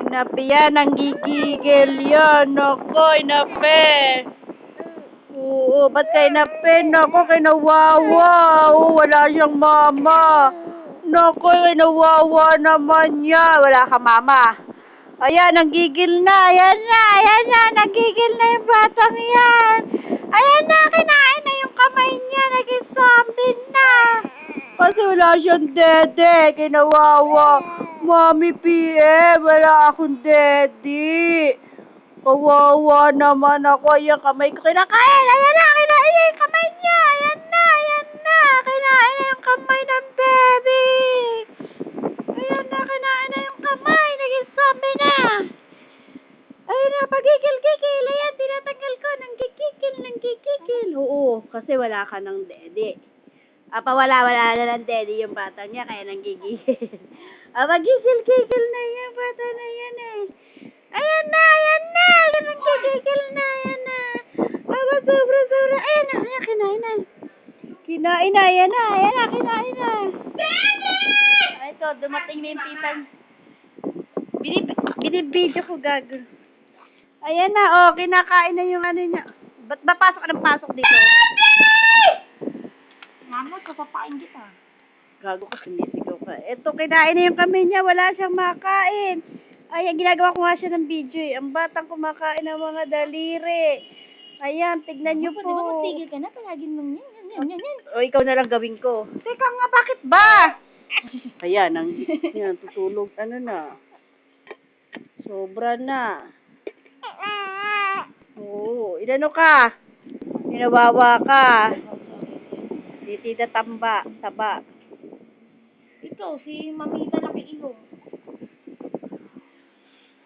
Inape yan, nanggigigil yan. Nako, inape. Oo, ba't kayo inape? Nako, kinawawa. Oo, wala siyang mama. Nako, kinawawa naman niya. Wala ka mama. Ayan, nanggigil na. Ayan na. Nanggigil na yung batang yan. Ayan na, kinain na yung kamay niya. Naging zombie na. Kasi wala siyang dede. Kinawawa. Mami PM, wala akong daddy. Kawawa naman ako. Yung kamay ko kinakain. Ayan na, kinain na yung kamay niya. Ayan na. Kinain na yung kamay ng baby. Ayan na, kinain na yung kamay. Naging zombie na. Ayan na, pagigil-gigil. Ayan, tinatanggal ko. Nanggigigil. Oo, kasi wala ka ng daddy. Wala na ng daddy yung bata niya, kaya nanggigigil. Magigil-gigil na yung bata na yan eh. Ayan na, nanggigigil na, ayan na. Sobra. Ayan na, kinain na. Kinain na. Ay, ito, dumating na yung titang. Binibidyo ko, gago. Ayan na, oh, kinakain na yung ano niya. Ba't ba pasok dito? Mama, kapapain kita. Gago ka, sumisigaw ka. Ito, kinain na yung kamay niya. Wala siyang makain. Ay, ginagawa ko nga siya ng video eh. Ang batang kumakain ng mga daliri. Ayan, tignan niyo po. Di ba magtigil ka na? Palagin mong yan. O, ikaw na lang gawin ko. Teka nga, bakit ba? Ayan, tutulog. Ano na? Sobra na. Oo, inano ka? Inawawa ka. Tita taba. Ikaw, si Mamita nakiilong.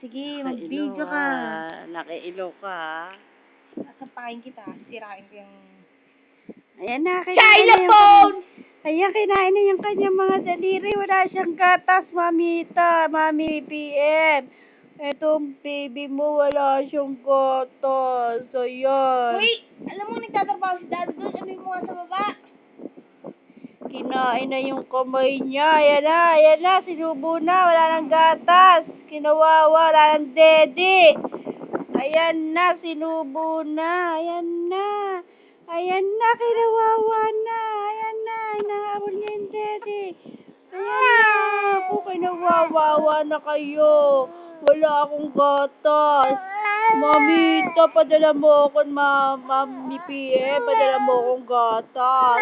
Sige, mag-video ka. Nakiilo ka. Sampakin kita. Sirain ko yung... Ayan na, kinain na yung... Ayan, kinain na yung kanyang mga daliri. Wala siyang gatas, Mamita. Mami PM. Etong baby mo, wala siyang gatas. Ayan. Uy! Alam mo, nagtatrabaho si Dad doon. Ano yung mga sa baba? Kinain na yung kamay niya. Ayan na. Sinubo na. Wala nang gatas. Kinawawa. Wala nang daddy. Ayan na. Sinubo na. Ayan na. Kinawawa na. Ayan na. Inahabol niya yung daddy. Ayan na. Ako, kinawawa na kayo. Wala akong gatas. Mamita, padala mo ako, Mami PM. Padala mo akong gatas.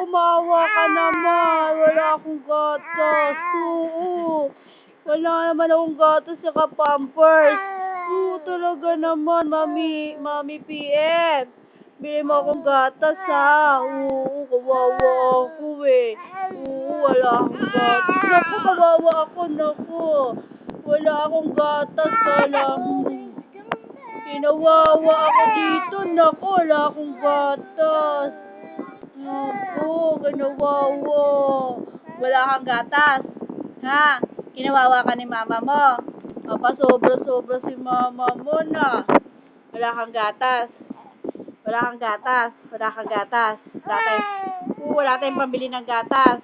Umawa ka naman. Wala akong gatas. Wala naman akong gatas sa Pampers. Talaga naman, Mami PM. Bili mo akong gatas, ha? Kawawa ako, eh. Wala akong gatas. Naku, kawawa ako, naku. Wala akong gatas, alam mo. Kinawawa ako dito, naku, wala akong gatas. Naku, kinawawa. Wala kang gatas, ha? Kinawawa ka ni mama mo. Sobra si mama mo na. Wala kang gatas. Wala tayong pambili ng gatas.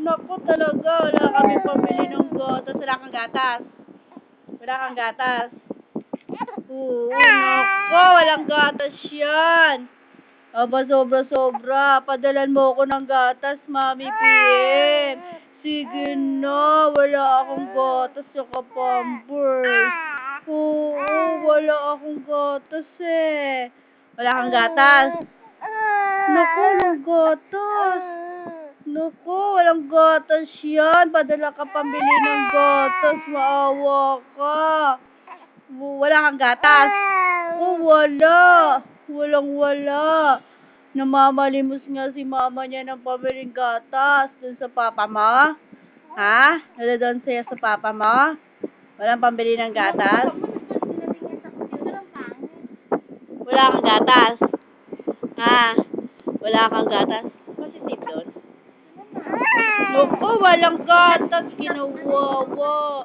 Naku talaga, wala kami pambili ng gatas. Wala kang gatas. Naku, walang gatas yan. Sobra. Padalan mo ako ng gatas, Mami PM. Sige na, wala akong gatas sa Pampers. Wala akong gatas eh. Wala kang gatas. Naku, walang gatas yan. Padala ka pambili ng gatas. Maawa ka. Wala kang gatas. Wala. Namamalimos nga si mama niya ng pamiling gatas. Dun sa papa mo? Ha? Doon siya sa papa mo? Walang pambili ng gatas? Wala kang gatas? Ha? Wala kang gatas? Positive doon? Naku, walang gatas. Kinawawa.